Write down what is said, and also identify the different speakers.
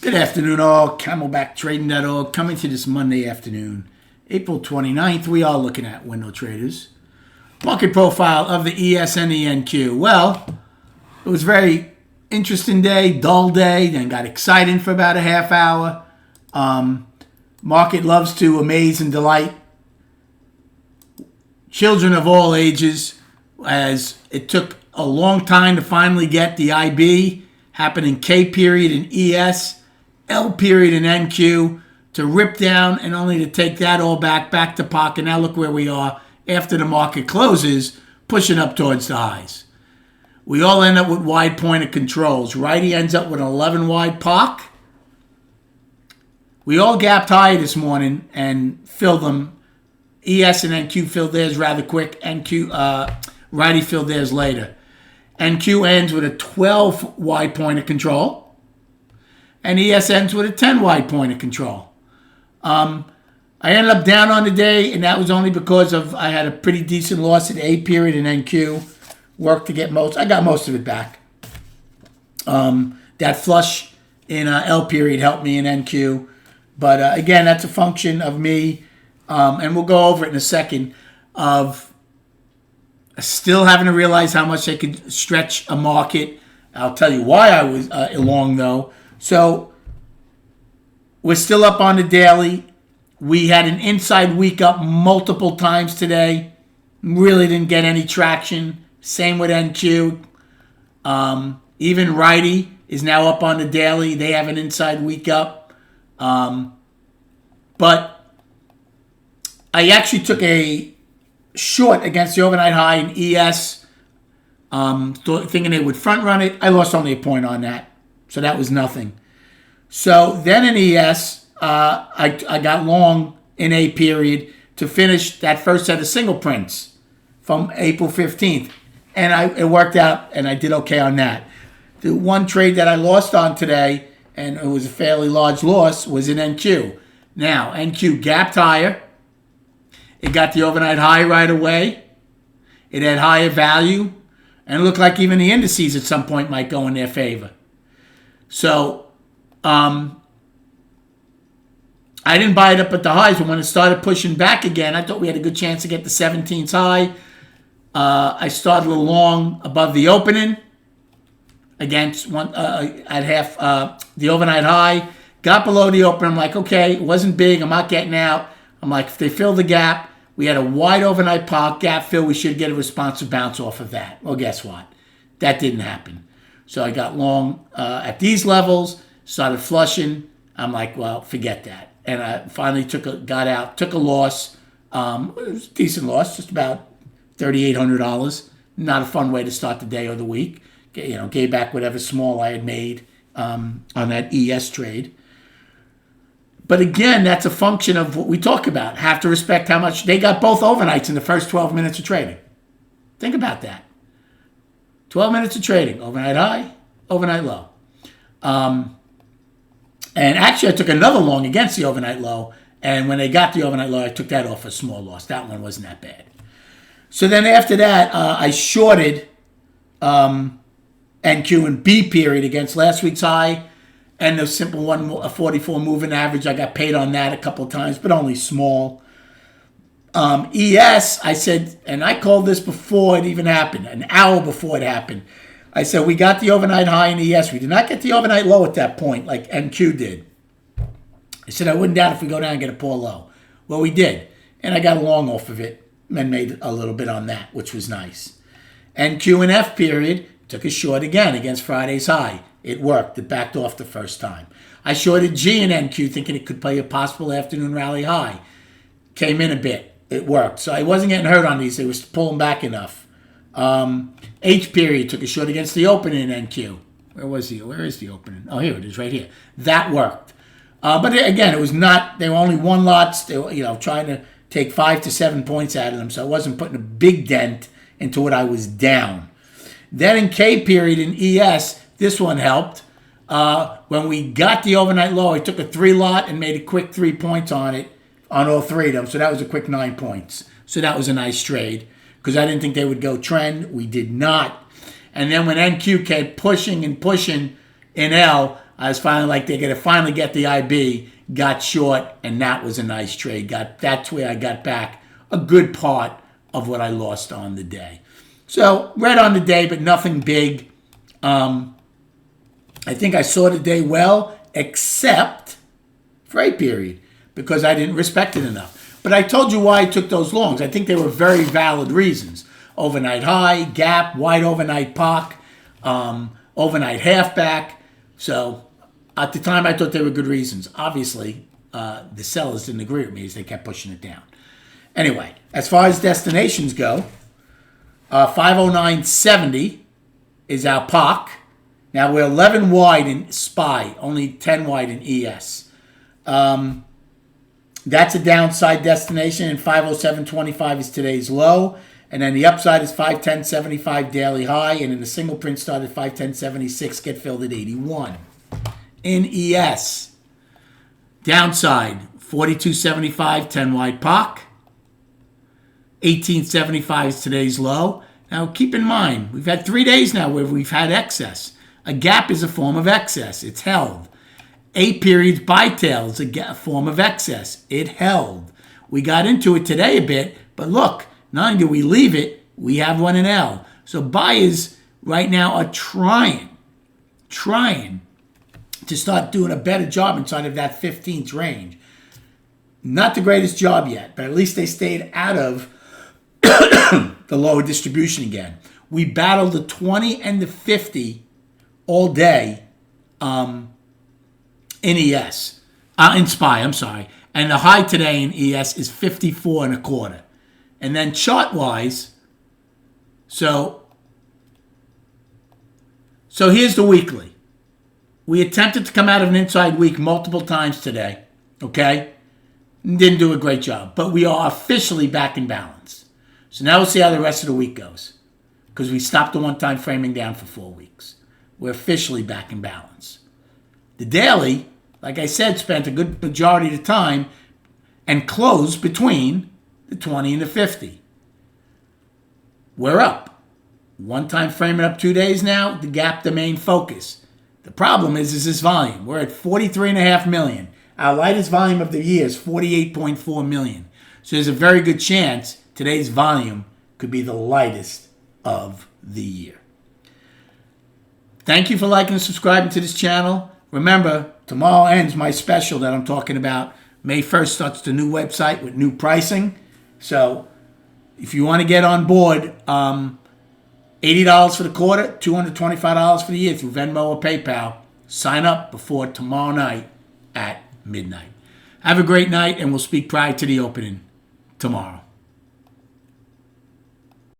Speaker 1: Good afternoon, all. CamelbackTrading.org coming to this Monday afternoon, April 29th. We are looking at window traders. Market profile of the ES and the NQ. Well, it was a very interesting day, dull day, then got exciting for about a half hour. Market loves to amaze and delight children of all ages, as it took a long time to finally get the IB, happening K period in ES, L period in NQ, to rip down and only to take that all back to POCS. And now look where we are after the market closes, pushing up towards the highs. We all end up with wide pointed controls. Righty ends up with an 11 wide POCS. We all gapped high this morning and filled them. ES and NQ filled theirs rather quick. Righty filled theirs later. NQ ends with a 12 wide point of control. And ES ends with a 10 wide point of control. I ended up down on the day, and that was only because I had a pretty decent loss at A period and NQ. Worked to get I got most of it back. That flush in L period helped me in NQ. But again, that's a function of me, and we'll go over it in a second, of still having to realize how much I could stretch a market. I'll tell you why I was long, though. So we're still up on the daily. We had an inside week up multiple times today. Really didn't get any traction. Same with NQ. Even Righty is now up on the daily. They have an inside week up. But I actually took a short against the overnight high in ES, thinking they would front run it. I lost only a point on that, so that was nothing. So then in ES, I got long in A period to finish that first set of single prints from April 15th. And it worked out, and I did okay on that. The one trade that I lost on today, and it was a fairly large loss, was in NQ. Now, NQ gapped higher. It got the overnight high right away. It had higher value. And it looked like even the indices at some point might go in their favor. So, I didn't buy it up at the highs, but when it started pushing back again, I thought we had a good chance to get the 17s high. I started a little long above the opening against one at half the overnight high. Got below the open. I'm like, okay, it wasn't big. I'm not getting out. I'm like, if they fill the gap, we had a wide overnight POCS gap fill. We should get a responsive bounce off of that. Well, guess what? That didn't happen. So I got long at these levels, started flushing. I'm like, well, forget that. And I finally got out, took a loss. It was a decent loss, just about $3,800. Not a fun way to start the day or the week. Gave back whatever small I had made on that ES trade. But again, that's a function of what we talk about. Have to respect how much they got both overnights in the first 12 minutes of trading. Think about that. 12 minutes of trading, overnight high, overnight low. And actually, I took another long against the overnight low. And when they got the overnight low, I took that off a small loss. That one wasn't that bad. So then after that, I shorted NQ and B period against last week's high. And the simple one, a 44 moving average. I got paid on that a couple of times, but only small. ES, I said, and I called this before it even happened, an hour before it happened. I said, we got the overnight high in ES. We did not get the overnight low at that point like NQ did. I said, I wouldn't doubt if we go down and get a poor low. Well, we did. And I got a long off of it and made a little bit on that, which was nice. NQ and F period, took a short again against Friday's high. It worked. It backed off the first time. I shorted G and NQ thinking it could play a possible afternoon rally high. Came in a bit. It worked. So I wasn't getting hurt on these. They was pulling back enough. H period took a short against the opening in NQ. Where is the opening? Oh, here it is right here. That worked. But again, it was not, they were only one lots. They were, trying to take 5 to 7 points out of them. So I wasn't putting a big dent into what I was down. Then in K period in ES, this one helped. When we got the overnight low, I took a 3 lot and made a quick 3 points on it, on all 3 of them. So that was a quick 9 points. So that was a nice trade because I didn't think they would go trend. We did not. And then when NQ kept pushing and pushing in L, I was finally like, they're going to finally get the IB, got short, and that was a nice trade. That's where I got back a good part of what I lost on the day. So, red on the day, but nothing big. I think I saw the day well, except for a period, because I didn't respect it enough. But I told you why I took those longs. I think they were very valid reasons. Overnight high, gap, wide overnight POC, overnight halfback. So at the time, I thought they were good reasons. Obviously, the sellers didn't agree with me as they kept pushing it down. Anyway, as far as destinations go, 509.70 is our POC. Now we're 11 wide in SPY, only 10 wide in ES. That's a downside destination, and 507.25 is today's low. And then the upside is 510.75 daily high, and in the single print start at 510.76, get filled at 81. In ES, downside 42.75, 10 wide POC. 18.75 is today's low. Now keep in mind, we've had 3 days now where we've had excess. A gap is a form of excess. It's held. 8 periods buy tail is a form of excess. It held. We got into it today a bit, but look, not only do we leave it, we have one in L. So buyers right now are trying to start doing a better job inside of that 15th range. Not the greatest job yet, but at least they stayed out of the lower distribution again. We battled the 20 and the 50 all day in ES, in SPY, I'm sorry. And the high today in ES is 54 and a quarter. And then chart-wise, so here's the weekly. We attempted to come out of an inside week multiple times today, okay? Didn't do a great job, but we are officially back in balance. So now we'll see how the rest of the week goes, because we stopped the one-time framing down for 4 weeks. We're officially back in balance. The daily, like I said, spent a good majority of the time and closed between the 20 and the 50. We're up. One-time framing up 2 days now, the gap, the main focus. The problem is this volume. We're at 43.5 million. Our lightest volume of the year is 48.4 million. So there's a very good chance today's volume could be the lightest of the year. Thank you for liking and subscribing to this channel. Remember, tomorrow ends my special that I'm talking about. May 1st starts the new website with new pricing. So if you want to get on board, $80 for the quarter, $225 for the year through Venmo or PayPal. Sign up before tomorrow night at midnight. Have a great night, and we'll speak prior to the opening tomorrow.